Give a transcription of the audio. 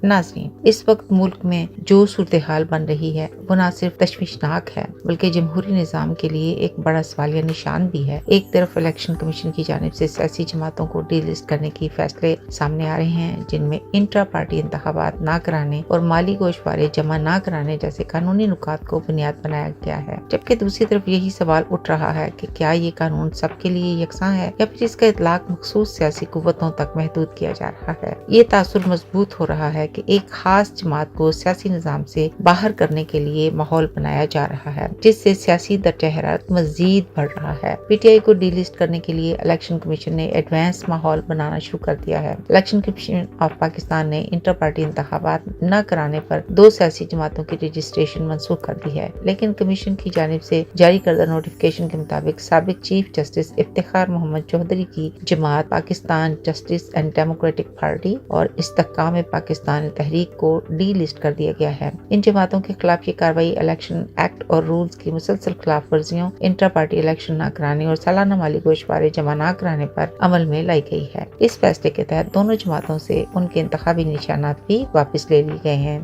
नाज़रीन, इस वक्त मुल्क में जो सूरत-ए-हाल बन रही है वो न सिर्फ तशवीशनाक है बल्कि जमहूरी निज़ाम के लिए एक बड़ा सवालिया निशान भी है। एक तरफ इलेक्शन कमीशन की जानिब से सियासी जमातों को डीलिस्ट करने की फैसले सामने आ रहे हैं जिनमें इंट्रा पार्टी इंतखाबात न कराने और माली गोशवारे जमा न कराने जैसे कानूनी नुकात को बुनियाद बनाया गया है, जबकि दूसरी तरफ यही सवाल उठ रहा है कि क्या ये कानून सबके लिए यकसा है या फिर इसका इतलाक मखसूस सियासी कुव्वतों तक महदूद किया जा रहा है। ये तासुर मजबूत हो रहा है कि एक खास जमात को सियासी निज़ाम से बाहर करने के लिए माहौल बनाया जा रहा है, जिससे सियासी दरजहरारत मजीद बढ़ रहा है। पीटीआई को डीलिस्ट करने के लिए इलेक्शन कमीशन ने एडवांस माहौल बनाना शुरू कर दिया है। इलेक्शन कमीशन ऑफ पाकिस्तान ने इंटर पार्टी इंतखाबात न कराने पर 2 सियासी जमातों की रजिस्ट्रेशन मंसूख कर दी है, लेकिन कमीशन की जानिब से जारी करदा नोटिफिकेशन के मुताबिक साबिक चीफ जस्टिस इफ्तिखार मोहम्मद चौधरी की जमात Pakistan justice and democratic party और इस्तेहकाम पाकिस्तान तहरीक को डी लिस्ट कर दिया गया है। इन जमातों के खिलाफ ये कार्रवाई इलेक्शन एक्ट और रूल्स की मुसलसल खिलाफ वर्जियों, इंटर पार्टी इलेक्शन न कराने और सालाना माली गोशवारे जमा न कराने पर अमल में लाई गई है। इस फैसले के तहत दोनों जमातों से उनके इंतखाबी निशानात भी वापस ले लिए गए हैं।